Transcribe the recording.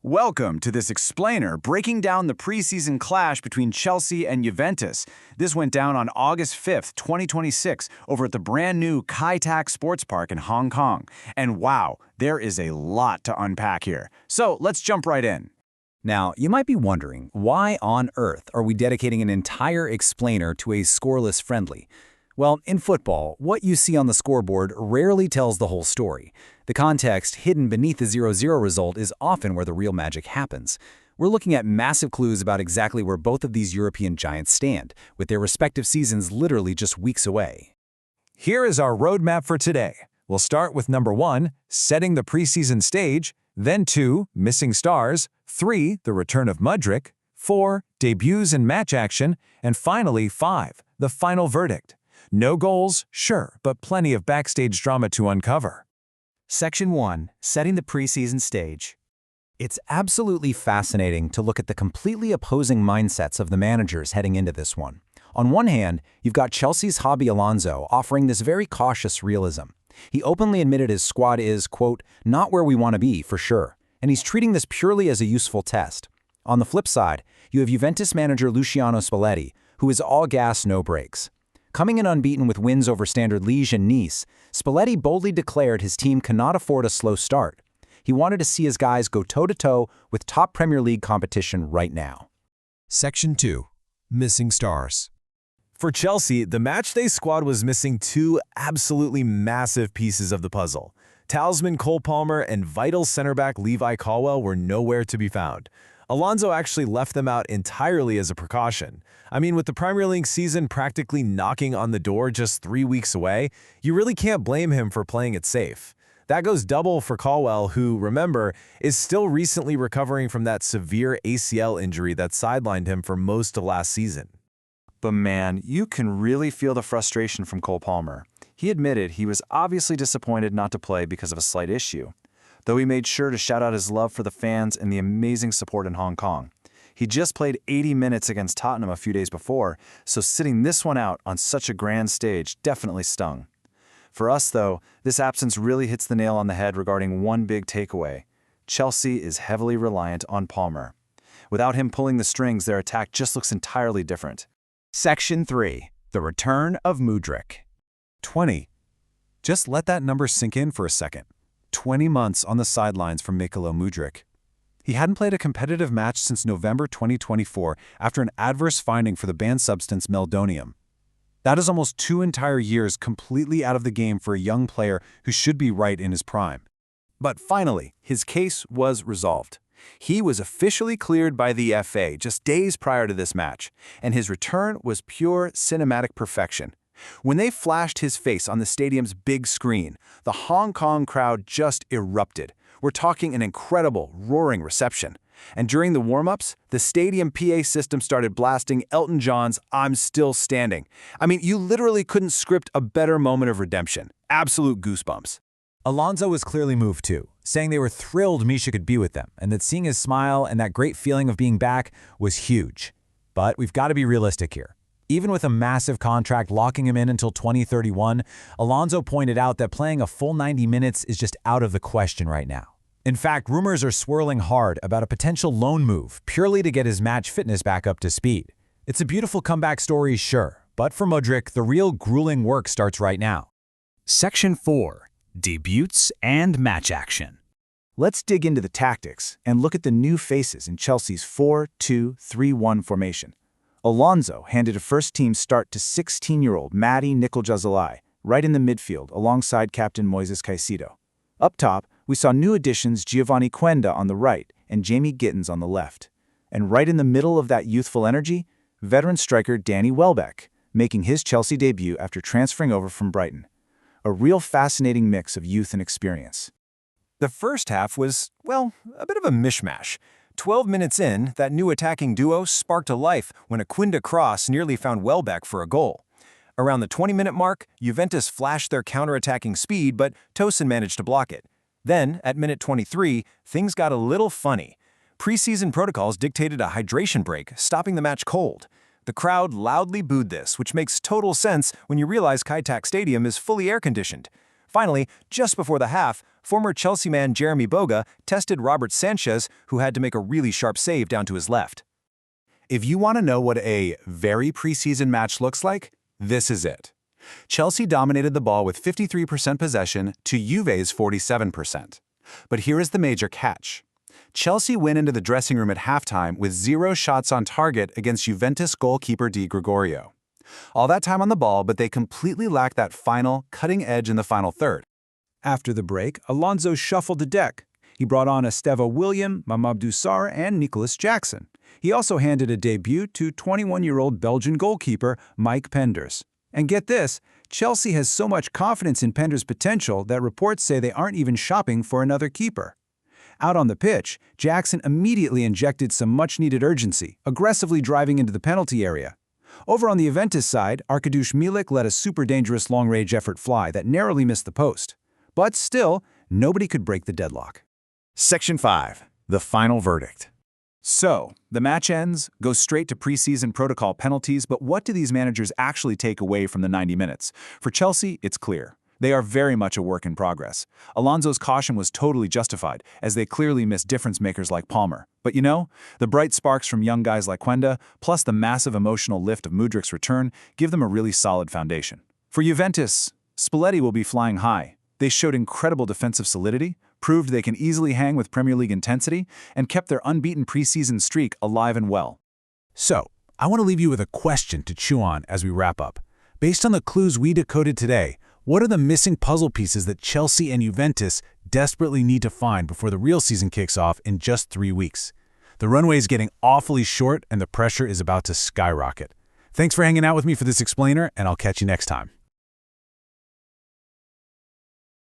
Welcome to this explainer breaking down the preseason clash between Chelsea and Juventus. This went down on August 5th, 2026, over at the brand new Kai Tak Sports Park in Hong Kong. And wow, there is a lot to unpack here. So let's jump right in. Now, you might be wondering, why on earth are we dedicating an entire explainer to a scoreless friendly? Well, in football, what you see on the scoreboard rarely tells the whole story. The context hidden beneath the 0-0 result is often where the real magic happens. We're looking at massive clues about exactly where both of these European giants stand, with their respective seasons literally just weeks away. Here is our roadmap for today. We'll start with number 1, setting the preseason stage, then 2, missing stars, 3, the return of Mudryk, 4, debuts and match action, and finally 5, the final verdict. No goals, sure, but plenty of backstage drama to uncover. Section 1. Setting the preseason stage. It's absolutely fascinating to look at the completely opposing mindsets of the managers heading into this one. On one hand, you've got Chelsea's Xabi Alonso offering this very cautious realism. He openly admitted his squad is, quote, not where we want to be, for sure, and he's treating this purely as a useful test. On the flip side, you have Juventus manager Luciano Spalletti, who is all gas, no brakes. Coming in unbeaten with wins over Standard Liège and Nice, Spalletti boldly declared his team cannot afford a slow start. He wanted to see his guys go toe-to-toe with top Premier League competition right now. Section 2. Missing stars. For Chelsea, the matchday squad was missing 2 absolutely massive pieces of the puzzle. Talisman Cole Palmer and vital center-back Levi Colwill were nowhere to be found. Alonso actually left them out entirely as a precaution. I mean, with the Premier League season practically knocking on the door just 3 weeks away, you really can't blame him for playing it safe. That goes double for Colwill, who, remember, is still recently recovering from that severe ACL injury that sidelined him for most of last season. But man, you can really feel the frustration from Cole Palmer. He admitted he was obviously disappointed not to play because of a slight issue, though he made sure to shout out his love for the fans and the amazing support in Hong Kong. He just played 80 minutes against Tottenham a few days before, so sitting this one out on such a grand stage definitely stung. For us, though, this absence really hits the nail on the head regarding one big takeaway. Chelsea is heavily reliant on Palmer. Without him pulling the strings, their attack just looks entirely different. Section 3. The return of Mudryk. 20. Just let that number sink in for a second. 20 months on the sidelines from Mykhailo Mudryk. He hadn't played a competitive match since November 2024 after an adverse finding for the banned substance meldonium. That is almost 2 entire years completely out of the game for a young player who should be right in his prime. But finally, his case was resolved. He was officially cleared by the FA just days prior to this match, and his return was pure cinematic perfection. When they flashed his face on the stadium's big screen, the Hong Kong crowd just erupted. We're talking an incredible, roaring reception. And during the warm-ups, the stadium PA system started blasting Elton John's I'm Still Standing. I mean, you literally couldn't script a better moment of redemption. Absolute goosebumps. Alonso was clearly moved too, saying they were thrilled Misha could be with them, and that seeing his smile and that great feeling of being back was huge. But we've got to be realistic here. Even with a massive contract locking him in until 2031, Alonso pointed out that playing a full 90 minutes is just out of the question right now. In fact, rumors are swirling hard about a potential loan move purely to get his match fitness back up to speed. It's a beautiful comeback story, sure, but for Mudryk, the real grueling work starts right now. Section 4. Debuts and match action. Let's dig into the tactics and look at the new faces in Chelsea's 4-2-3-1 formation. Alonso handed a first-team start to 16-year-old Mahdi Nicoll-Jazuli right in the midfield alongside captain Moises Caicedo. Up top, we saw new additions Geovany Quenda on the right and Jamie Gittins on the left. And right in the middle of that youthful energy, veteran striker Danny Welbeck, making his Chelsea debut after transferring over from Brighton. A real fascinating mix of youth and experience. The first half was, well, a bit of a mishmash. 12 minutes in, that new attacking duo sparked to life when a Quenda cross nearly found Welbeck for a goal. Around the 20-minute mark, Juventus flashed their counter-attacking speed, but Tosin managed to block it. Then, at minute 23, things got a little funny. Preseason protocols dictated a hydration break, stopping the match cold. The crowd loudly booed this, which makes total sense when you realize Kai Tak Stadium is fully air-conditioned. Finally, just before the half, former Chelsea man Jeremy Boga tested Robert Sanchez, who had to make a really sharp save down to his left. If you want to know what a very preseason match looks like, this is it. Chelsea dominated the ball with 53% possession to Juve's 47%. But here is the major catch. Chelsea went into the dressing room at halftime with 0 shots on target against Juventus goalkeeper Di Gregorio. All that time on the ball, but they completely lacked that final, cutting edge in the final third. After the break, Alonso shuffled the deck. He brought on Esteva William, Mamadou Sarr, and Nicholas Jackson. He also handed a debut to 21-year-old Belgian goalkeeper Mike Penders. And get this, Chelsea has so much confidence in Penders' potential that reports say they aren't even shopping for another keeper. Out on the pitch, Jackson immediately injected some much-needed urgency, aggressively driving into the penalty area. Over on the Juventus side, Arkadiusz Milik let a super dangerous long-range effort fly that narrowly missed the post. But still, nobody could break the deadlock. Section 5. The final verdict. So, the match ends, goes straight to preseason protocol penalties, but what do these managers actually take away from the 90 minutes? For Chelsea, it's clear. They are very much a work in progress. Alonso's caution was totally justified, as they clearly missed difference-makers like Palmer. But you know, the bright sparks from young guys like Quenda, plus the massive emotional lift of Mudryk's return, give them a really solid foundation. For Juventus, Spalletti will be flying high. They showed incredible defensive solidity, proved they can easily hang with Premier League intensity, and kept their unbeaten preseason streak alive and well. So, I want to leave you with a question to chew on as we wrap up. Based on the clues we decoded today, what are the missing puzzle pieces that Chelsea and Juventus desperately need to find before the real season kicks off in just 3 weeks? The runway is getting awfully short and the pressure is about to skyrocket. Thanks for hanging out with me for this explainer, and I'll catch you next time.